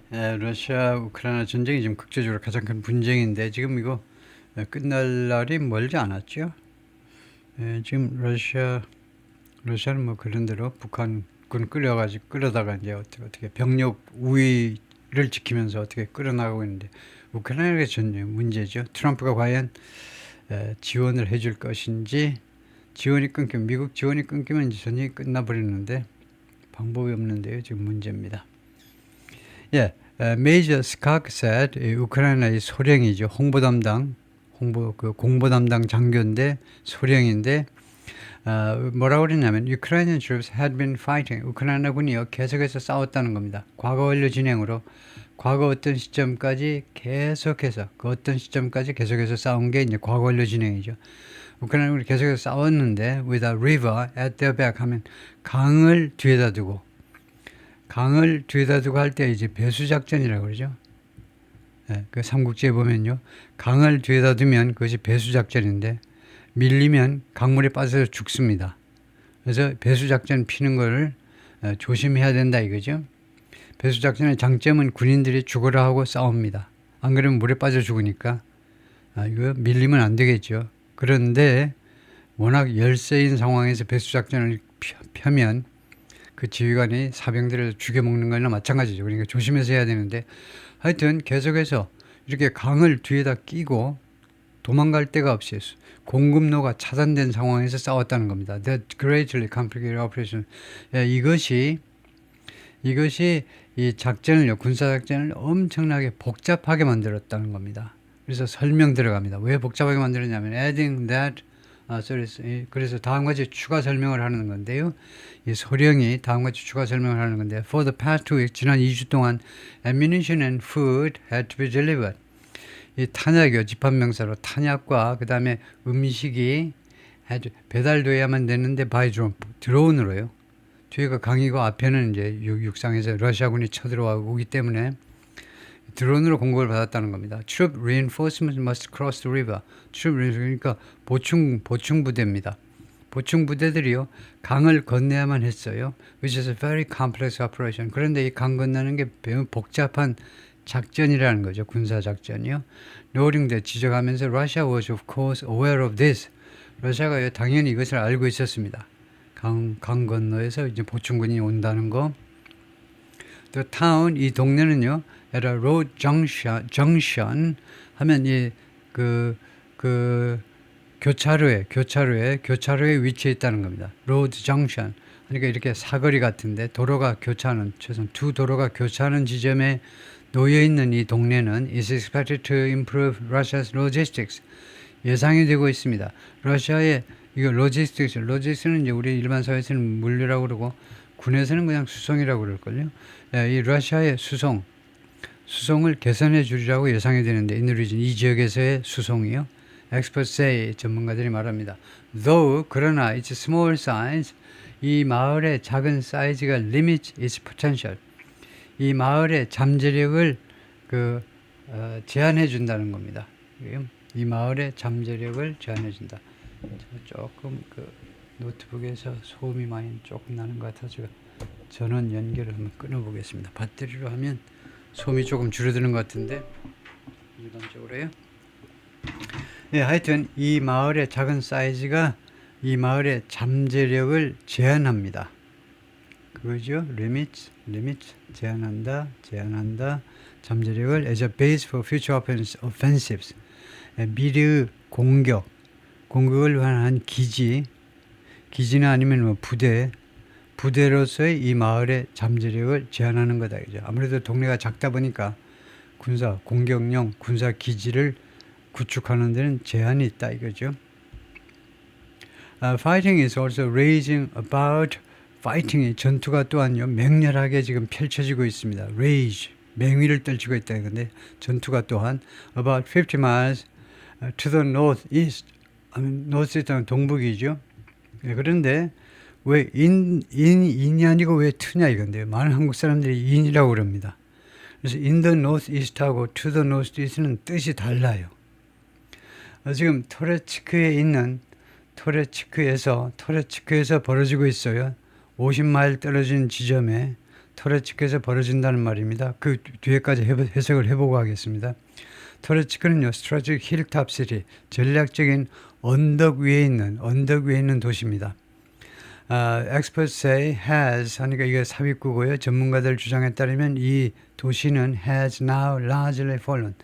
러시아 우크라이나 전쟁이 지금 국제적으로 가장 큰 분쟁인데 지금 이거 끝날 날이 멀지 않았죠. 지금 러시아는 뭐 그런 대로 북한군 끌어다가 이제 어떻게 병력 우위를 지키면서 어떻게 끌어나가고 있는데 우크라이나가 전쟁 문제죠. 트럼프가 과연 지원을 해줄 것인지 미국 지원이 끊기면 이제 전쟁이 끝나버리는데 방법이 없는데요. 지금 문제입니다. 메이저 스카크 said 우크라이나의 소령이죠. 공보 담당 장교인데 소령인데 뭐라고 그랬냐면 Ukrainian troops had been fighting. 우크라이나군이요 계속해서 싸웠다는 겁니다. 과거 완료 진행으로 과거 어떤 시점까지 계속해서 계속해서 싸운 게 이제 과거 완료 진행이죠. 우크라이나군이 계속해서 싸웠는데 with a river at their back 하면 강을 뒤에다 두고 할 때 이제 배수작전이라고 그러죠. 그 삼국지에 보면요. 강을 뒤에다 두면 그것이 배수작전인데 밀리면 강물에 빠져서 죽습니다. 그래서 배수작전 피는 거를 조심해야 된다 이거죠. 배수작전의 장점은 군인들이 죽어라 하고 싸웁니다. 안 그러면 물에 빠져 죽으니까 이거 밀리면 안 되겠죠. 그런데 워낙 열세인 상황에서 배수작전을 펴면 그 지휘관이 사병들을 죽여먹는 거나 마찬가지죠. 그러니까 조심해서 해야 되는데 하여튼 계속해서 이렇게 강을 뒤에다 끼고 도망갈 데가 없이 공급로가 차단된 상황에서 싸웠다는 겁니다. That greatly complicated operation. 이것이 이 군사작전을 엄청나게 복잡하게 만들었다는 겁니다. 그래서 설명 들어갑니다. 왜 복잡하게 만들었냐면 adding that 그래서 다음과 같이 추가 설명을 하는 건데요. 이 소령이 다음과 같이 추가 설명을 하는 건데 For the past 2 weeks, 지난 2주 동안 ammunition and food had to be delivered. 이 탄약이요. 집합명사로 탄약과 그 다음에 음식이 배달돼야만 되는데 by 드론으로요. 뒤에가 강이고 앞에는 이제 육상에서 러시아군이 쳐들어오기 때문에 드론으로 공급을 받았다는 겁니다. Troop reinforcement must cross the river. 그러니까 보충 부대입니다. 보충 부대들이요 강을 건너야만 했어요. Which is a very complex operation. 그런데 이 강 건너는 게 매우 복잡한 작전이라는 거죠. 군사 작전이요. Noting that 지적하면서 Russia was of course aware of this. 러시아가 당연히 이것을 알고 있었습니다. 강 건너에서 이제 보충군이 온다는 거. The town 이 동네는요. at a road junction 하면 교차로에 위치해 있다는 겁니다. road junction 그러니까 이렇게 사거리 같은데 최소한 두 도로가 교차하는 지점에 놓여 있는 이 동네는 is expected to improve Russia's logistics. 예상이 되고 있습니다. 러시아의 이거 로지스틱스는 이제 우리 일반 사회에서는 물류라고 그러고 군에서는 그냥 수송이라고 그럴걸요. 이 러시아의 수송을 개선해 주리라고 예상이 되는데 이 지역에서의 수송이요. Experts say 전문가들이 말합니다. Though 그러나 it's small size 이 마을의 작은 사이즈가 limits its potential. 이 마을의 잠재력을 제한해 준다는 겁니다. 이 마을의 잠재력을 제한해 준다. 조금 노트북에서 소음이 많이 조금 나는 것 같아서 전원 연결을 한번 끊어보겠습니다. 배터리로 하면 소음이 조금 줄어드는 것 같은데 일반적으로요. 하여튼 이 마을의 작은 사이즈가 이 마을의 잠재력을 제한합니다. 그거죠. limits 제한한다. 잠재력을 as a base for future offensives. 미래의 공격을 위한 기지나 아니면 뭐 부대로서의 이 마을의 잠재력을 제한하는 거다. 그죠? 아무래도 동네가 작다 보니까 공격용 군사 기지를 구축하는 데는 제한이 있다 이거죠. Fighting is also raging about fighting이 전투가 또한요 맹렬하게 지금 펼쳐지고 있습니다. rage 맹위를 떨치고 있다 이건데 전투가 또한 about 50 miles to the northeast northeast는 동북이죠. 그런데 왜 인이 아니고 왜 to냐 이건데요. 많은 한국 사람들이 in이라고 그럽니다. 그래서 in the northeast하고 to the northeast는 뜻이 달라요. 지금 토레츠크에서 벌어지고 있어요. 50마일 떨어진 지점에 터레츠크에서 벌어진다는 말입니다. 그 뒤에까지 해석을 해보고 하겠습니다. 터레츠크는요, 스트라테지c 힐탑 시티, 전략적인 언덕 위에 있는 도시입니다. Experts say has 하니까 이게 삽입구고요. 전문가들 주장에 따르면 이 도시는 has now largely fallen.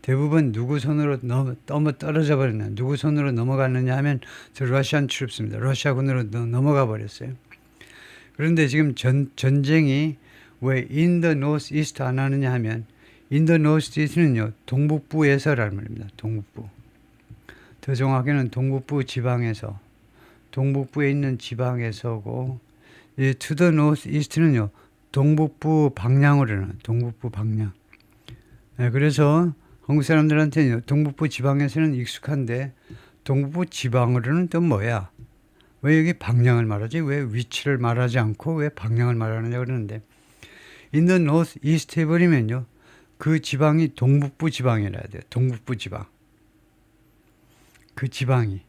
대부분 누구 손으로 떨어져 버렸냐, 누구 손으로 넘어갔느냐 하면 Russian troops입니다. 러시아군으로 넘어가 버렸어요. 그런데 지금 전쟁이 왜 in the northeast 안 하느냐 하면 in the northeast는요, 동북부에서라는 말입니다. 동북부. 더 정확히는 동북부 지방에서, 동북부에 있는 지방에서고, 이 to the northeast는요, 동북부 방향으로는, 동북부 방향. 네, 그래서 한국 사람들한테는 동북부 지방에서는 익숙한데 동북부 지방으로는 또 뭐야? 왜 여기 방향을 말하지? 왜 위치를 말하지 않고 왜 방향을 말하느냐 그러는데, in the northeast 해버리면요, 그 지방이 동북부 지방이라 해야 돼요. 동북부 지방. 그 지방이.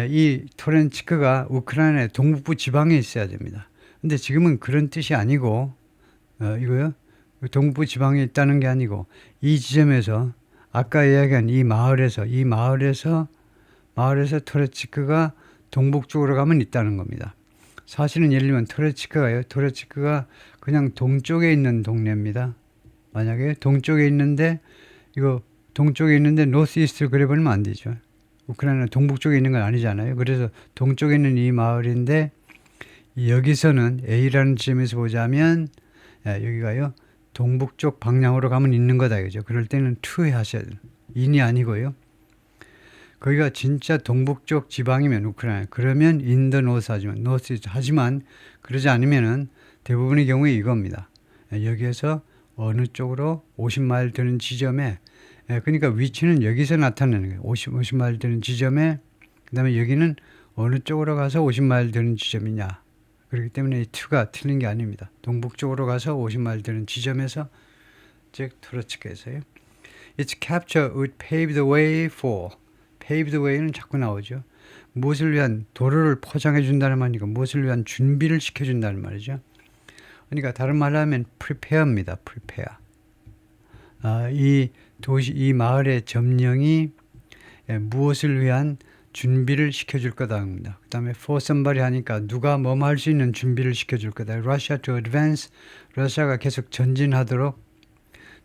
이 토렌츠크가 우크라이나의 동북부 지방에 있어야 됩니다. 근데 지금은 그런 뜻이 아니고, 이거요? 동북부 지방에 있다는 게 아니고, 이 지점에서, 아까 이야기한 이 마을에서 토렌츠크가 동북쪽으로 가면 있다는 겁니다. 사실은 예를 들면 토렌츠크가 그냥 동쪽에 있는 동네입니다. 만약에 동쪽에 있는데 노스이스트를 그려버리면 안 되죠. 우크라이나 동북쪽에 있는 건 아니잖아요. 그래서 동쪽에 있는 이 마을인데, 여기서는 A라는 지점에서 보자면 여기가요, 동북쪽 방향으로 가면 있는 거다, 그죠? 그럴 때는 to 하셔야 돼요. in이 아니고요. 거기가 진짜 동북쪽 지방이면 우크라이나, 그러면 in the north 하지만 그러지 않으면은 대부분의 경우에 이겁니다. 여기에서 어느 쪽으로 50마일 되는 지점에, 그러니까 위치는 여기서 나타내는 거예요. 50마일 되는 지점에, 그 다음에 여기는 어느 쪽으로 가서 50마일 되는 지점이냐. 그렇기 때문에 이 to가 틀린 게 아닙니다. 동북쪽으로 가서 50마일 되는 지점에서, 즉 토레츠크에서요. Its capture would pave the way for. pave the way는 자꾸 나오죠. 무엇을 위한, 도로를 포장해 준다는 말이니까 무엇을 위한 준비를 시켜준다는 말이죠. 그러니까 다른 말로 하면 prepare입니다. prepare. 이 마을의 점령이 무엇을 위한 준비를 시켜줄 거다 합니다. 그 다음에 for somebody 하니까 누가 뭐뭐 할 수 있는 준비를 시켜줄 거다. Russia to advance, 러시아가 계속 전진하도록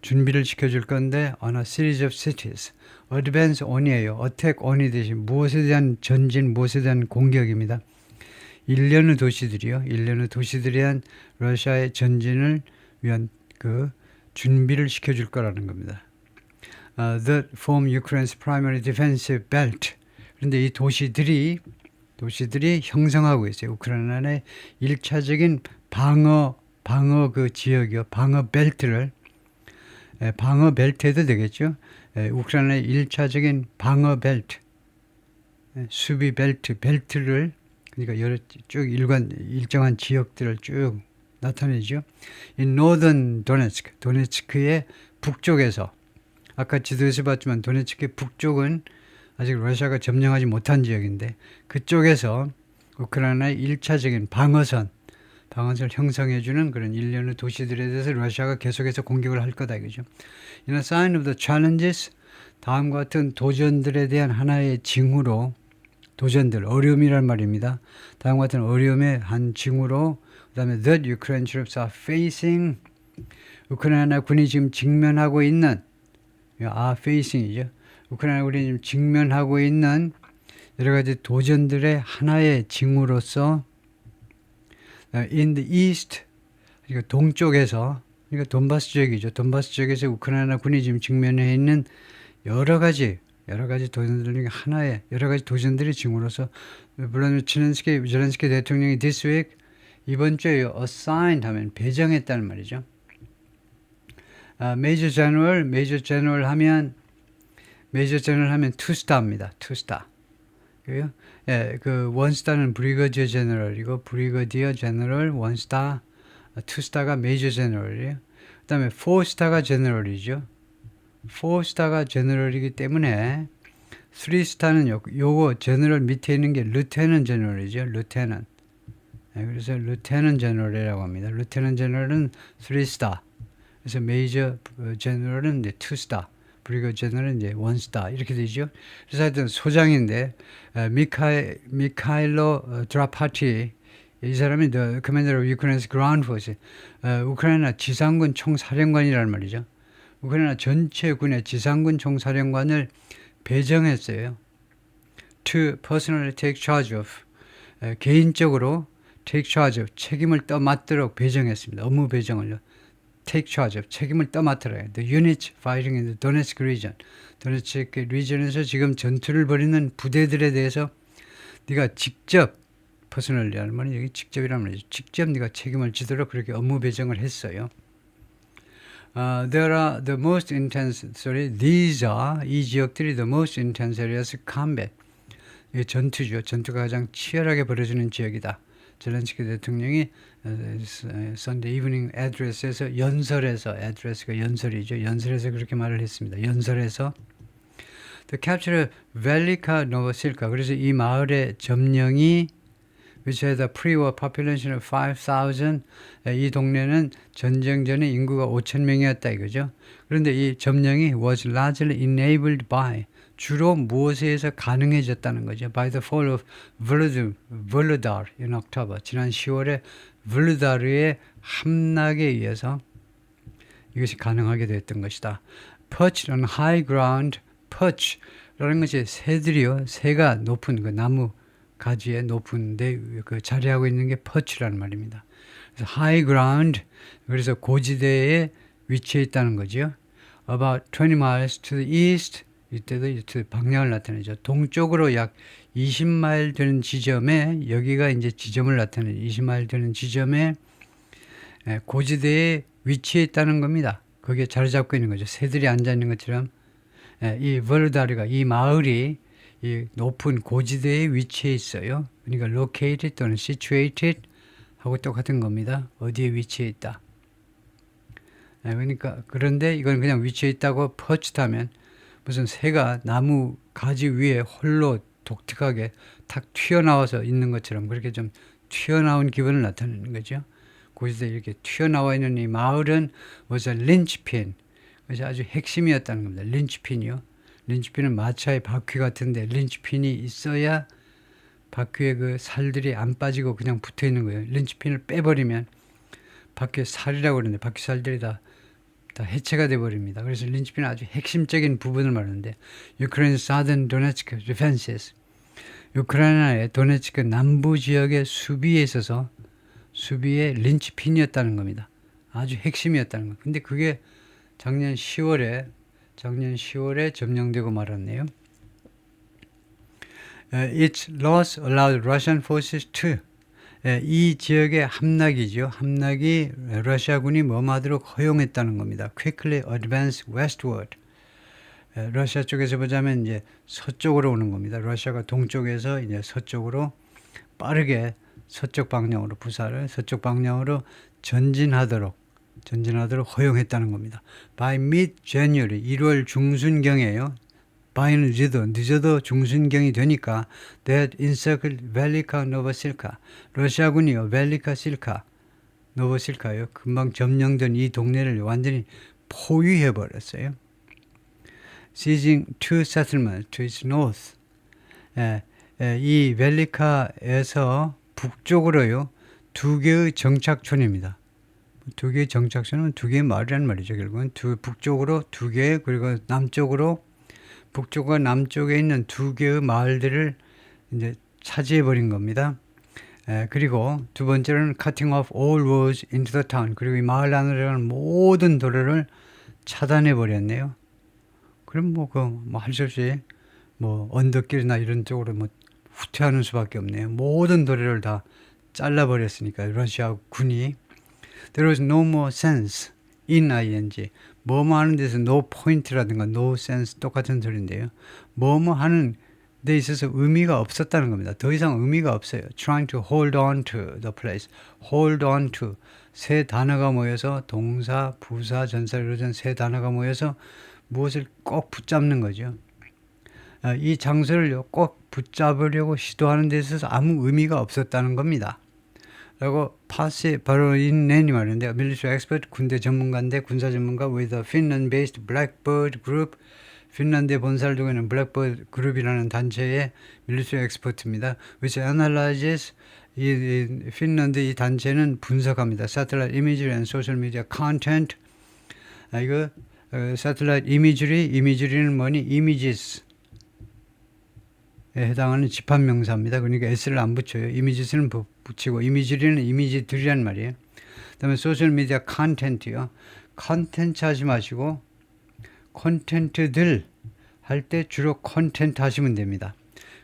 준비를 시켜줄 건데, on a series of cities. advance on이에요. attack on이 대신 무엇에 대한 전진, 무엇에 대한 공격입니다. 일련의 도시들에 대한 러시아의 전진을 위한 그 준비를 시켜줄 거라는 겁니다. That form Ukraine's primary defensive belt. 그런데 이 도시들이 형성하고 있어요. 우크라이나의 1차적인 방어 그 지역이요. 방어 벨트를, 방어 벨트 해도 되겠죠. 우크라이나의 1차적인 방어 벨트, 수비 벨트를, 그러니까 일정한 지역들을 쭉 나타내죠. 이 Northern 도네츠크의 북쪽에서, 아까 지도에서 봤지만 도네츠크의 북쪽은 아직 러시아가 점령하지 못한 지역인데, 그쪽에서 우크라이나의 1차적인 방어선을 형성해주는 그런 일련의 도시들에 대해서 러시아가 계속해서 공격을 할 거다, 이거죠. In a sign of the challenges, 다음과 같은 도전들에 대한 하나의 징후로, 어려움이란 말입니다. 다음과 같은 어려움의 한 징후로, 그 다음에 that Ukraine troops are facing, 우크라이나 군이 지금 직면하고 있는, facing이죠. 우크라이나 군이 지금 직면하고 있는 여러 가지 도전들의 하나의 징후로서, in the east, 그러니까 동쪽에서, 그러니까 돈바스 지역이죠. 돈바스 지역에서 우크라이나 군이 지금 직면해 있는 여러 가지 도전들 중에 하나의 여러 가지 도전들의 징후로서, 물론 zelensky 대통령이 this week, 이번 주에 assigned 하면 배정했다는 말이죠. Major General 하면 two star입니다. two star. 그 one star는 Brigadier General이고, Brigadier General, one star, two star가 Major General이에요. 그 다음에 four star가 General이죠. 4스타가 제너럴이기 때문에 3스타는 요거 제너럴 밑에 있는 게 루테넌 제너럴이죠. 루테넌. 그래서 루테넌 제너럴이라고 합니다. 루테넌 제너럴은 3스타. 그래서 메이저 제너럴은 이제 2스타. 브리거 제너럴은 이제 1스타. 이렇게 되죠. 그래서 하여튼 소장인데 미카일로 드라파티 이 사람이 the commander of Ukraine's ground force. 우크라이나 지상군 총사령관이라는 말이죠. 우크라이나 전체 군의 지상군 총사령관을 배정했어요. To personally take charge of. 개인적으로 take charge of, 책임을 떠맡도록 배정했습니다. 업무 배정을요. take charge of, 책임을 떠맡으라. The units fighting in the Donetsk region. 도네츠크 리전에서 지금 전투를 벌이는 부대들에 대해서 네가 직접, personally 하는 말은 여기 직접이라는 말이죠. 직접 네가 책임을 지도록 그렇게 업무 배정을 했어요. There are the most intense, these are, 이 지역들이 the most intense areas of combat. 이게 전투죠. 전투가 가장 치열하게 벌어지는 지역이다. 젤렌스키 대통령이 Sunday Evening Address에서 연설에서, address가 연설이죠. 연설에서 그렇게 말을 했습니다. 연설에서 The capture of Velika Novosilka. 그래서 이 마을의 점령이 which had a pre-war population of 5,000. 이 동네는 전쟁 전에 인구가 5,000명이었다 이거죠. 그런데 이 점령이 was largely enabled by, 주로 무엇에 의해서 가능해졌다는 거죠. By the fall of Volodar in October. 지난 10월에 볼로다르의 함락에 의해서 이것이 가능하게 됐던 것이다. Perched on high ground. perch라는 것이 새들이요. 새가 높은 그 나무 가지에 높은 데 그 자리하고 있는 게 perch라는 말입니다. 그래서 high ground, 그래서 고지대에 위치해 있다는 거죠. About 20 miles to the east. 이때도 방향을 나타내죠. 동쪽으로 약 20마일 되는 지점에, 여기가 이제 지점을 나타내죠. 20마일 되는 지점에 고지대에 위치해 있다는 겁니다. 거기에 자리 잡고 있는 거죠. 새들이 앉아 있는 것처럼 이 볼로다르가, 이 마을이 이 높은 고지대에 위치해 있어요. 그러니까 located 또는 situated 하고 똑같은 겁니다. 어디에 위치해 있다. 그러니까 그런데 이건 그냥 위치해 있다고 퍼치하면 무슨 새가 나무 가지 위에 홀로 독특하게 탁 튀어나와서 있는 것처럼 그렇게 좀 튀어나온 기분을 나타내는 거죠. 고지대에 이렇게 튀어나와 있는 이 마을은 was a linchpin. 그래서 아주 핵심이었다는 겁니다. 린치핀이요. 린치핀은 마차의 바퀴 같은데 린치핀이 있어야 바퀴에 그 살들이 안 빠지고 그냥 붙어 있는 거예요. 린치핀을 빼버리면 바퀴에 살이라고 그러는데 바퀴 살들이 다 해체가 돼버립니다. 그래서 린치핀은 아주 핵심적인 부분을 말하는데 Ukraine Southern Donetsk defenses. 우크라이나의 도네츠크 남부 지역의 수비에 있어서 수비의 린치핀이었다는 겁니다. 아주 핵심이었다는 거. 근데 그게 작년 10월에 점령되고 말았네요. Its loss allowed Russian forces to. 이 지역의 함락이죠. 함락이 러시아군이 머무하도록 허용했다는 겁니다. Quickly advance westward. 러시아 쪽에서 보자면 이제 서쪽으로 오는 겁니다. 러시아가 동쪽에서 이제 서쪽으로 빠르게 서쪽 방향으로 부사를 서쪽 방향으로 전진하도록 허용했다는 겁니다. By mid-January, 1월 중순경에요. by는 늦어도 중순경이 되니까 that encircled Velika Novosilka. 러시아군이요. 벨리카 실카, 노보실카요. 금방 점령된 이 동네를 완전히 포위해버렸어요. Seizing two settlements to its north. 이 벨리카에서 북쪽으로요. 두 개의 정착촌입니다. 두 개의 정착촌은 두 개의 마을이라는 말이죠. 결국은 북쪽으로 두 개, 그리고 남쪽으로, 북쪽과 남쪽에 있는 두 개의 마을들을 이제 차지해버린 겁니다. 그리고 두 번째로는 cutting off all roads into the town. 그리고 이 마을 안으로 가는 모든 도로를 차단해버렸네요. 그럼 할 수 없이 언덕길이나 이런 쪽으로 후퇴하는 수밖에 없네요. 모든 도로를 다 잘라버렸으니까 러시아 군이. There was no more sense in ing. 뭐뭐 하는 데서 no point라든가 no sense 똑같은 소리인데요. 뭐뭐 하는 데 있어서 의미가 없었다는 겁니다. 더 이상 의미가 없어요. Trying to hold on to the place. hold on to. 세 단어가 모여서 동사, 부사, 전사를 이루어진 세 단어가 모여서 무엇을 꼭 붙잡는 거죠. 이 장소를 꼭 붙잡으려고 시도하는 데 있어서 아무 의미가 없었다는 겁니다. 라고 파시 바로 인넨이 말인데 military expert 군대 전문가인데 군사 전문가 with a Finland-based Blackbird Group 핀란드에 본사를 두고 있는 블랙버드 그룹이라는 단체의 military expert입니다. which analyzes 이 핀란드 이 단체는 분석합니다. satellite imagery and social media content 이거 satellite imagery는 뭐니? images에 해당하는 집합명사입니다. 그러니까 s를 안 붙여요. images는 붙이고 imagery는 이미지들이란 말이에요. 그 다음에 social media content요. 컨텐츠 하지 마시고 콘텐츠들 할 때 주로 콘텐츠 하시면 됩니다.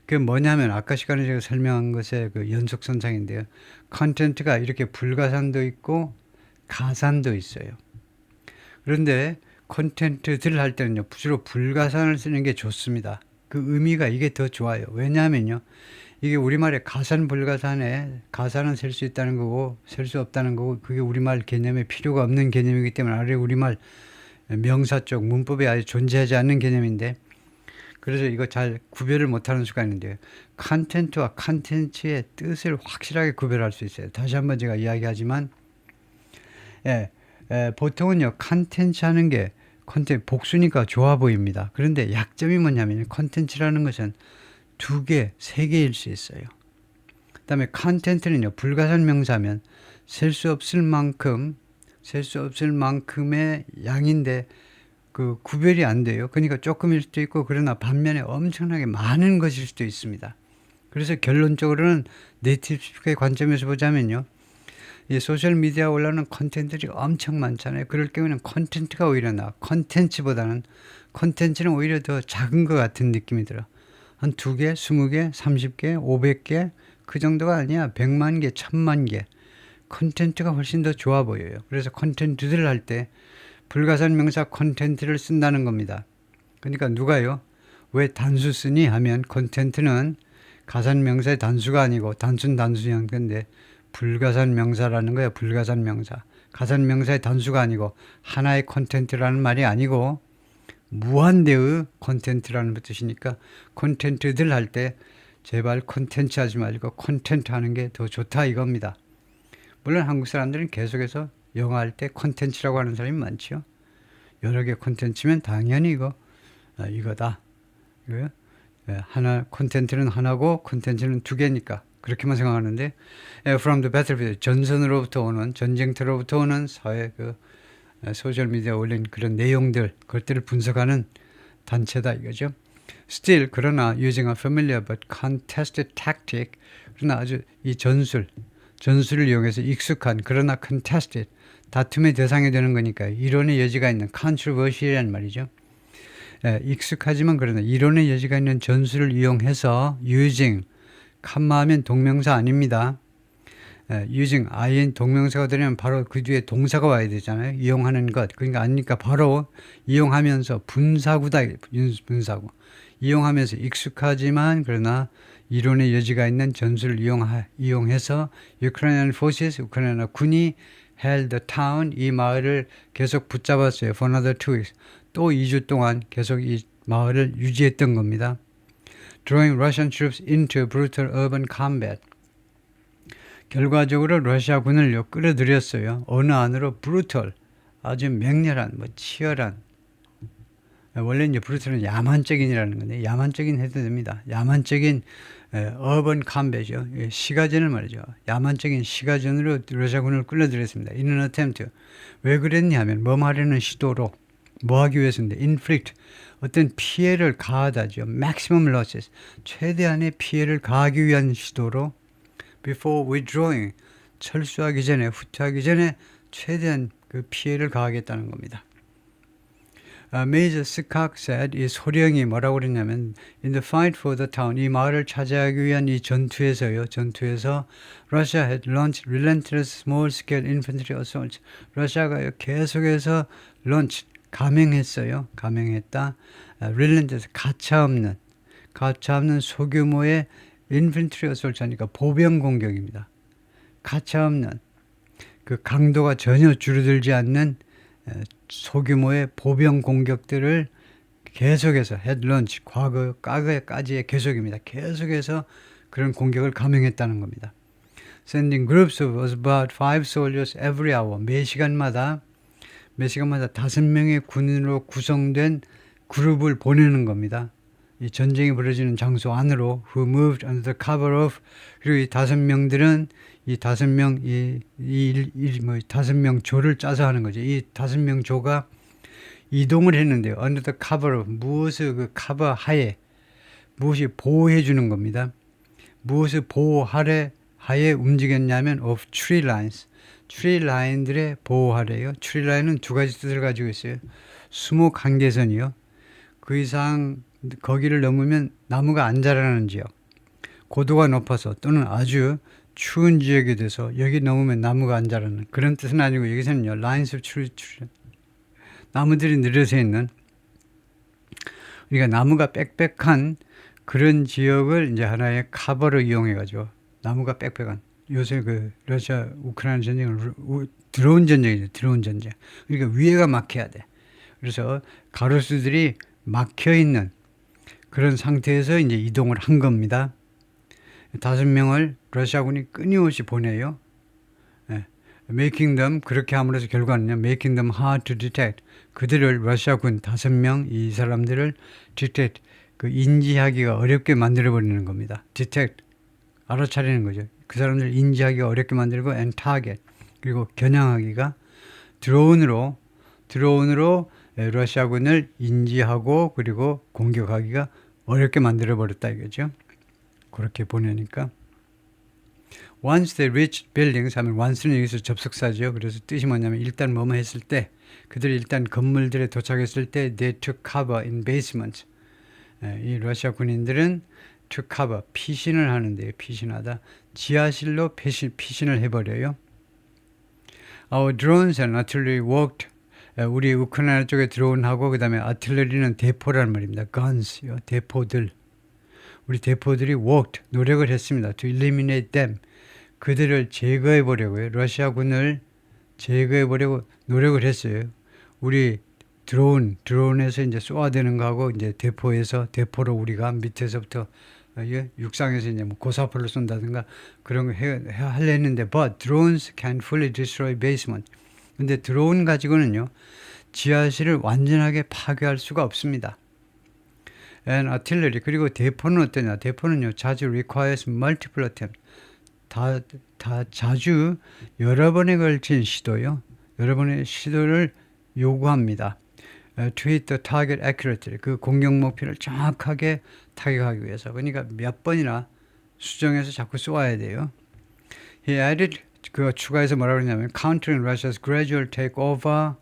그게 뭐냐면 아까 시간에 제가 설명한 것의 그 연속선상인데요. 콘텐츠가 이렇게 불가산도 있고 가산도 있어요. 그런데 콘텐츠들 할 때는요. 주로 불가산을 쓰는 게 좋습니다. 그 의미가 이게 더 좋아요. 왜냐하면요. 이게 우리말에 가산 불가산에 가산은 셀 수 있다는 거고 셀 수 없다는 거고 그게 우리말 개념에 필요가 없는 개념이기 때문에 아래 우리말 명사 쪽 문법에 아예 존재하지 않는 개념인데 그래서 이거 잘 구별을 못하는 수가 있는데요. 컨텐츠와 컨텐츠의 뜻을 확실하게 구별할 수 있어요. 다시 한번 제가 이야기하지만 보통은요. 컨텐츠 하는 게 컨텐츠 복수니까 좋아 보입니다. 그런데 약점이 뭐냐면 컨텐츠라는 것은 2개, 3개일 수 있어요. 그 다음에 컨텐츠는요. 불가산 명사면 셀 수 없을 만큼의 양인데 그 구별이 안 돼요. 그러니까 조금일 수도 있고 그러나 반면에 엄청나게 많은 것일 수도 있습니다. 그래서 결론적으로는 네이티브 스피커의 관점에서 보자면요. 이 소셜미디어에 올라오는 콘텐츠들이 엄청 많잖아요. 그럴 경우에는 콘텐츠가 오히려 콘텐츠보다는 콘텐츠는 오히려 더 작은 것 같은 느낌이 들어. 한 2개, 20개, 30개, 500개 그 정도가 아니야. 100만 개, 1000만 개. 콘텐츠가 훨씬 더 좋아 보여요. 그래서 콘텐츠들을 할 때 불가산 명사 콘텐츠를 쓴다는 겁니다. 그러니까 누가요? 왜 단수 쓰니 하면 콘텐츠는 가산 명사의 단수가 아니고 단수형 건데 불가산 명사라는 거예요. 불가산 명사. 가산 명사의 단수가 아니고 하나의 콘텐츠라는 말이 아니고 무한대의 콘텐츠라는 뜻이니까 콘텐츠들 할 때 제발 콘텐츠 하지 말고 콘텐츠 하는 게 더 좋다 이겁니다. 물론 한국 사람들은 계속해서 영어 할 때 콘텐츠라고 하는 사람이 많죠. 여러 개 콘텐츠면 당연히 이거다. 이거요? 하나 콘텐츠는 하나고 콘텐츠는 2개니까 그렇게만 생각하는데 from the battlefield 전선으로부터 오는 전쟁터로부터 오는 사회 소셜 미디어에 올린 그런 내용들 그것들을 분석하는 단체다 이거죠. Still 그러나 using a familiar but contested tactic 그러나 아주 이 전술을 이용해서 익숙한 그러나 contested 다툼의 대상이 되는 거니까 이론의 여지가 있는 controversial이라는 말이죠. 익숙하지만 그러나 이론의 여지가 있는 전술을 이용해서 using 칸마하면 동명사 아닙니다. using in 동명사가 되면 바로 그 뒤에 동사가 와야 되잖아요. 이용하는 것. 그러니까 아니니까 바로 이용하면서 분사구다. 분사구. 이용하면서 익숙하지만 그러나 이론의 여지가 있는 전술을 이용해서 Ukrainian forces, 우크라이나 군이 held the town, 이 마을을 계속 붙잡았어요. For another 2 weeks. 또 2주 동안 계속 이 마을을 유지했던 겁니다. Drawing Russian troops into brutal urban combat. 결과적으로 러시아군을 끌어들였어요. 어느 안으로 brutal, 아주 맹렬한, 치열한. 원래 이제 brutal은 야만적인이라는 건데 야만적인 해도 됩니다. 야만적인 urban combat이죠. 시가전을 말이죠. 야만적인 시가전으로 러시아군을 끌어들였습니다. In an attempt. 왜 그랬냐 하면 하려는 시도로 뭐 하기 위해서인데 inflict 어떤 피해를 가하다죠. maximum losses 최대한의 피해를 가하기 위한 시도로 before withdrawing 철수하기 전에 후퇴하기 전에 최대한 그 피해를 가하겠다는 겁니다. Major Scott said 이 소령이 뭐라고 그랬냐면 in the fight for the town 이 마을을 차지하기 위한 이 전투에서 Russia had launched relentless small-scale infantry assaults. 러시아가 계속해서 감행했다. relentless 가차없는 소규모의 infantry assault 하니까 보병 공격입니다. 가차없는 그 강도가 전혀 줄어들지 않는 소규모의 보병 공격들을 계속해서 had launched 과거까지의 계속입니다. 계속해서 그런 공격을 감행했다는 겁니다. sending groups of about 5 soldiers every hour. 매 시간마다 5명의 군인으로 구성된 그룹을 보내는 겁니다. 이 전쟁이 벌어지는 장소 안으로 who moved under the cover of 그리고 이 5명들은 이 5명 뭐 5명 조를 짜서 하는 거죠. 이 5명 조가 이동을 했는데요. under the cover of 무엇을 그 커버 하에 무엇이 보호해 주는 겁니다. 무엇을 보호하래 하에 움직였냐면 of tree lines. 트리 라인들의 보호하래요. 트리 라인은 두 가지 뜻을 가지고 있어요. 수목 한계선이요. 그 이상 거기를 넘으면 나무가 안 자라는 지역. 고도가 높아서 또는 아주 추운 지역이 돼서 여기 넘으면 나무가 안 자라는 그런 뜻은 아니고 여기서는요. lines of tree 나무들이 늘어서 있는 그러니까 나무가 빽빽한 그런 지역을 이제 하나의 커버로 이용해 가지고 나무가 빽빽한 요새 그 러시아 우크라이나 전쟁은 드론 전쟁이죠. 드론 전쟁. 그러니까 위에가 막혀야 돼. 그래서 가로수들이 막혀 있는 그런 상태에서 이제 이동을 한 겁니다. 5명을 러시아군이 끊임없이 보내요. 네. Making them 그렇게 함으로써 결과는요. Making them hard to detect. 그들을 러시아군 5명 이 사람들을 detect 그 인지하기가 어렵게 만들어 버리는 겁니다. detect 알아차리는 거죠. 그 사람들 인지하기가 어렵게 만들고 and target 그리고 겨냥하기가 드론으로 러시아군을 인지하고 그리고 공격하기가 어렵게 만들어 버렸다 이거죠. 그렇게 보내니까 once they reached buildings 하면 once는 여기서 접속사죠. 그래서 뜻이 뭐냐면 일단 뭐뭐 했을 때 그들이 일단 건물들에 도착했을 때 they took cover in basements. 이 러시아 군인들은 to cover 피신을 하는데요. 피신하다 지하실로 피신을 해버려요. Our drones and artillery worked. 우리 우크라이나 쪽에 드론하고 그 다음에 아틀레리는 대포라는 말입니다. guns요. 대포들. 우리 대포들이 worked. 노력을 했습니다. to eliminate them. 그들을 제거해 보려고요. 러시아군을 제거해 보려고 노력을 했어요. 우리 드론에서 이제 쏘아대는 거하고 이제 대포로 우리가 밑에서부터 육상에서 이제 뭐 고사포를 쏜다든가 그런 거 하려 했는데 but drones can fully destroy basement. 근데 드론 가지고는요. 지하실을 완전하게 파괴할 수가 없습니다. And artillery 그리고 대포는 어떠냐? 대포는요. 자주 requires multiple attempt. 다 자주 여러 번에 걸친 시도요. 여러 번의 시도를 요구합니다. To hit the target accurately. 그 공격 목표를 정확하게 타격하기 위해서. 그러니까 몇 번이나 수정해서 자꾸 쏘아야 돼요. He added 그 추가해서 뭐라고 그러냐면 countering Russia's gradual takeover.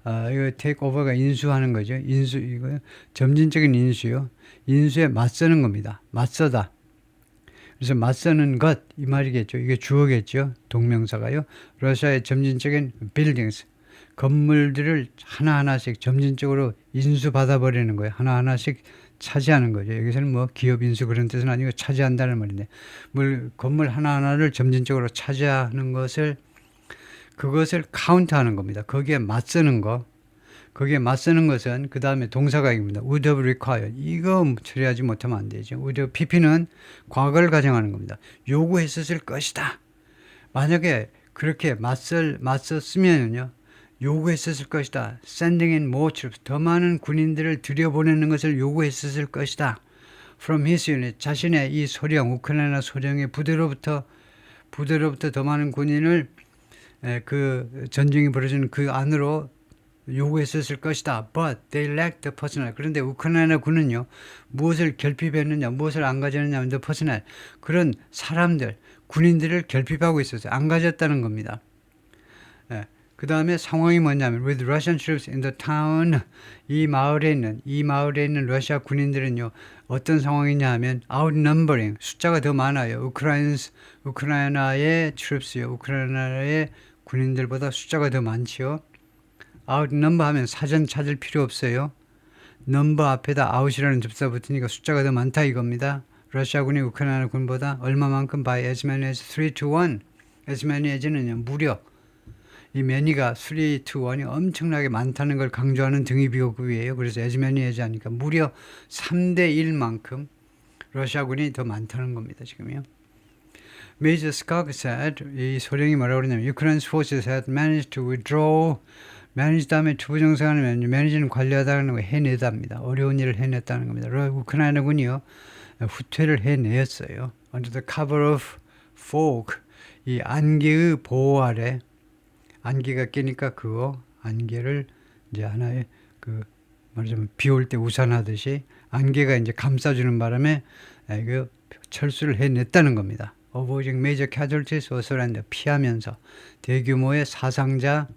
이거 takeover가 인수하는 거죠. 이거 점진적인 인수요. 인수에 맞서는 겁니다. 맞서다. 그래서 맞서는 것 이 말이겠죠. 이게 주어겠죠. 동명사가요. 러시아의 점진적인 buildings. 건물들을 하나하나씩 점진적으로 인수받아버리는 거예요. 하나하나씩 차지하는 거죠. 여기서는 뭐 기업 인수 그런 뜻은 아니고 차지한다는 말인데 건물 하나하나를 점진적으로 차지하는 그것을 카운트하는 겁니다. 거기에 맞서는 거. 거기에 맞서는 것은 그 다음에 동사가입니다. would have required. 이거 처리하지 못하면 안 되죠. would have PP는 과거를 가정하는 겁니다. 요구했었을 것이다. 만약에 그렇게 맞섰으면요. 요구했었을 것이다. Sending in more troops. 더 많은 군인들을 들여보내는 것을 요구했었을 것이다. From his unit. 자신의 이 소령, 우크라이나 소령의 부대로부터 더 많은 군인을 그 전쟁이 벌어지는 그 안으로 요구했었을 것이다. But they lacked the personnel. 그런데 우크라이나 군은요. 무엇을 결핍했느냐, 무엇을 안 가졌느냐 하면 the personnel. 그런 사람들, 군인들을 결핍하고 있었어요. 안 가졌다는 겁니다. 그 다음에 상황이 뭐냐면 with Russian troops in the town 이 마을에 있는 러시아 군인들은요 어떤 상황이냐 하면 outnumbering 숫자가 더 많아요. 우크라이나의 troops요 우크라이나의 군인들보다 숫자가 더 많지요. outnumber 하면 사전 찾을 필요 없어요. number 앞에다 out이라는 접사 붙으니까 숫자가 더 많다 이겁니다. 러시아군이 우크라이나 군보다 얼마만큼 by as many as 3 to 1 as many as는요 무려 이 many가 3 to 1이 엄청나게 많다는 걸 강조하는 등위비호급이에요. 그래서 as many as 하니까 무려 3대 1만큼 러시아군이 더 많다는 겁니다. 지금요. Major Skok said, 이 소령이 뭐라고 그러냐면 Ukraine's forces had managed to withdraw. manage 다음에 투부정사는 manage는 관리하다는 거 해내답니다. 어려운 일을 해냈다는 겁니다. 우크라이나군이요 후퇴를 해내었어요. Under the cover of fog, 이 안개의 보호 아래, 안개가 끼니까 그거 안개를 이제 하나의 그 말하자면 비 올 때 우산하듯이 안개가 이제 감싸주는 바람에 그 철수를 해냈다는 겁니다. Avoiding major casualties or surrender, 피하면서 대규모의 사상자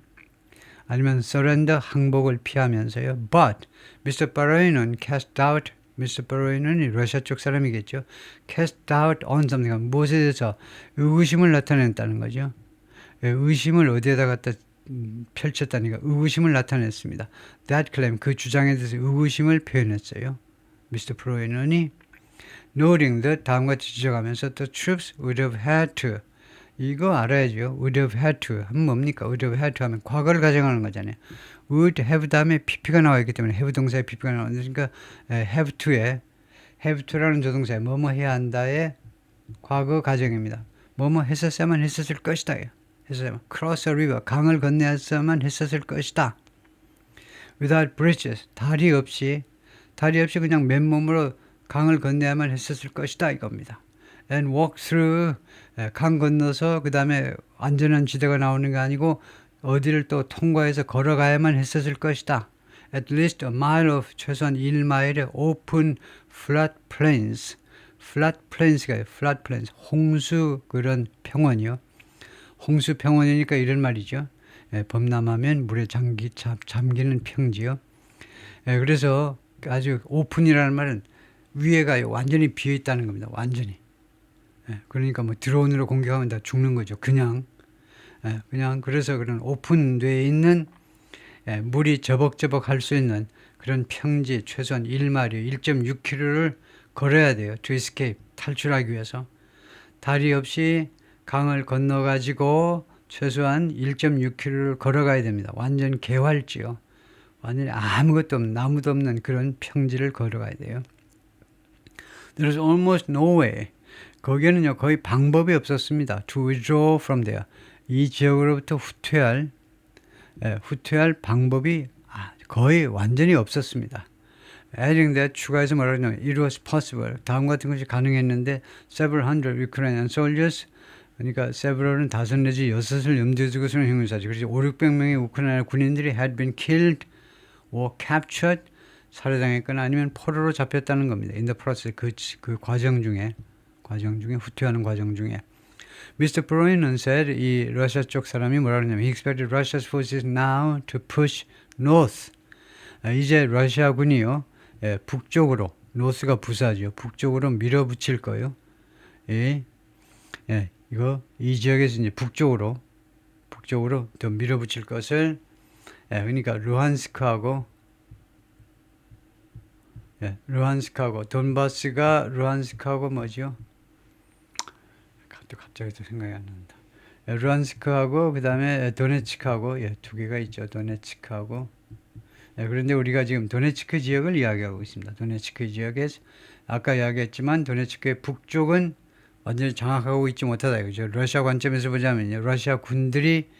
아니면 surrender 항복을 피하면서요. But Mr. Baroin은 cast doubt. Mr. Baroin은 러시아 쪽 사람이겠죠. Cast doubt on something. 무엇에 대해서 의구심을 나타냈다는 거죠. 의심을 어디에다 갖다 펼쳤다니까 의구심을 나타냈습니다. That claim, 그 주장에 대해서 의구심을 표현했어요. Mr. Baroin이 noting that 다음같이 지적하면서 the troops would have had to. 이거 알아야죠. would have had to 하면 뭡니까? would have had to 하면 과거를 가정하는 거잖아요. would have 다음에 pp가 나와 있기 때문에 have 동사에 pp가 나오는 그러니까 have to라는 조동사에 뭐뭐 해야 한다의 과거 가정입니다. 뭐뭐 했었어야만 했었을 것이다. 했었어야만 cross a river 강을 건너야만 했었을 것이다. without bridges 다리 없이 그냥 맨몸으로 강을 건너야만 했었을 것이다 이겁니다. and walk through 강 건너서 그 다음에 안전한 지대가 나오는 게 아니고 어디를 또 통과해서 걸어가야만 했었을 것이다. at least a mile of 최소한 1마일의 open flat plains flat plains 홍수 그런 평원이요. 홍수 평원이니까 이런 말이죠. 범람하면 물에 잠기는 평지요. 그래서 아주 오픈이라는 말은 위에가 완전히 비어 있다는 겁니다. 완전히. 그러니까 뭐 드론으로 공격하면 다 죽는 거죠. 그냥 그래서 그런 오픈되어 있는 물이 저벅저벅 할 수 있는 그런 평지 최소한 1마일 1.6km를 걸어야 돼요. to escape 탈출하기 위해서. 다리 없이 강을 건너가지고 최소한 1.6km를 걸어가야 됩니다. 완전 개활지요. 완전히 아무것도 없는 나무도 없는 그런 평지를 걸어가야 돼요. There's almost no way. 거기에는요 거의 방법이 없었습니다. To withdraw from there. 이 지역으로부터 후퇴할 방법이 거의 완전히 없었습니다. Adding that 추가해서 뭐라고 하냐면 it was possible. 다음 같은 것이 가능했는데 several hundred Ukrainian soldiers 그러니까 several은 5 내지 6을 염두에 두고 쓰는 형용사죠. 그래서 500~600명의 우크라이나 군인들이 had been killed or captured 살해당했거나 아니면 포로로 잡혔다는 겁니다. In the process 그 과정 중에 후퇴하는 과정 중에 Mr. Baroin은 said 이 러시아 쪽 사람이 뭐라 그러냐면 he expected Russia's forces now to push north. 이제 러시아군이요 북쪽으로 north가 부사죠. 북쪽으로 밀어붙일 거예요. 이 지역에서 이제 북쪽으로 더 밀어붙일 것을 그러니까 루한스크하고 돈바스가 루한스크하고 뭐죠? 갑자기 또 생각이 안 난다. 루한스크하고 그 다음에 도네츠크하고 2개가 있죠. 도네츠크하고 그런데 우리가 지금 도네츠크 지역을 이야기하고 있습니다. 도네츠크 지역에서 아까 이야기했지만 도네츠크의 북쪽은 완전히 장악하고 있지 못하다 이거죠. 러시아 관점에서 보자면요. 러시아 군들이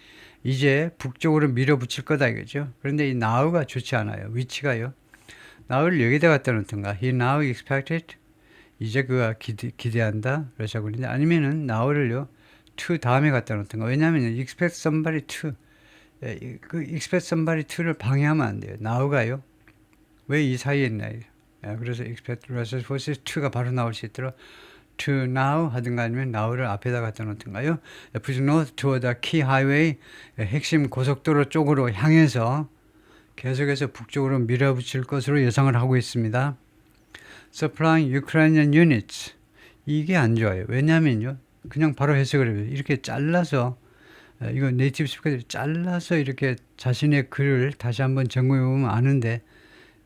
이제 북쪽으로 밀어붙일 거다 이거죠. 그런데 이 나우가 좋지 않아요. 위치가요. 나우를 여기다 갖다 놓던가. He now expected. 이제 그가 기대한다. 러시아군인데 아니면은 나우를요. to 다음에 갖다 놓던가. 왜냐하면 expect somebody to. 그 expect somebody to를 방해하면 안 돼요. 나우가요. 왜 이 사이에 있나요? 그래서 expect Russia's forces to가 바로 나올 수 있도록 to now 하든가 아니면 now를 앞에다 갖다 놓던가요. Push north toward the key highway. 핵심 고속도로 쪽으로 향해서 계속해서 북쪽으로 밀어붙일 것으로 예상을 하고 있습니다. Supplying Ukrainian units. 이게 안 좋아요. 왜냐하면요. 그냥 바로 해석을 해요. 이렇게 잘라서 이거 네이티브 스피커들이 잘라서 이렇게 자신의 글을 다시 한번 점검해 보면 아는데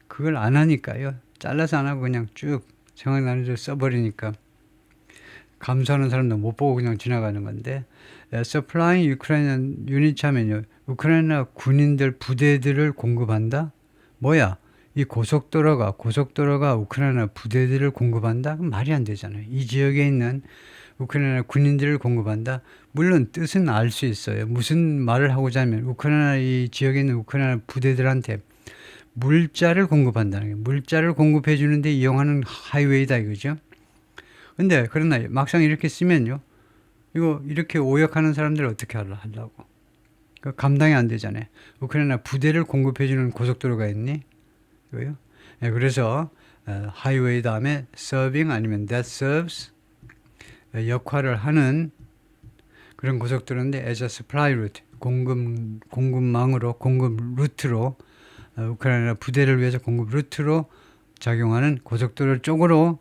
그걸 안 하니까요. 잘라서 안 하고 그냥 쭉 생각나는 대로 써버리니까 감사하는 사람도 못 보고 그냥 지나가는 건데 Supplying Ukrainian units 하면요. 우크라이나 군인들 부대들을 공급한다? 뭐야? 이 고속도로가 우크라이나 부대들을 공급한다? 그럼 말이 안 되잖아요. 이 지역에 있는 우크라이나 군인들을 공급한다. 물론 뜻은 알 수 있어요. 무슨 말을 하고자 하면 우크라이나 이 지역에 있는 우크라이나 부대들한테 물자를 공급한다는 거예요. 물자를 공급해 주는데 이용하는 하이웨이다 이거죠. 근데 그러나 막상 이렇게 쓰면요. 이거 이렇게 오역하는 사람들 어떻게 하려고? 감당이 안 되잖아요. 우크라이나 부대를 공급해 주는 고속도로가 있니? 이거요. 네, 그래서 하이웨이 다음에 serving 아니면 that serves 역할을 하는 그런 고속도로인데 as a supply route 공급망으로 공급 루트로 우크라이나 부대를 위해서 공급 루트로 작용하는 고속도로 쪽으로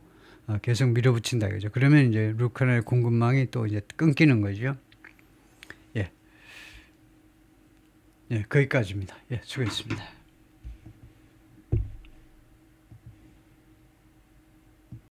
계속 밀어붙인다 이거죠. 그러면 이제 우크라이나 공급망이 또 이제 끊기는 거죠. 예, 예, 거기까지입니다. 예, 수고했습니다.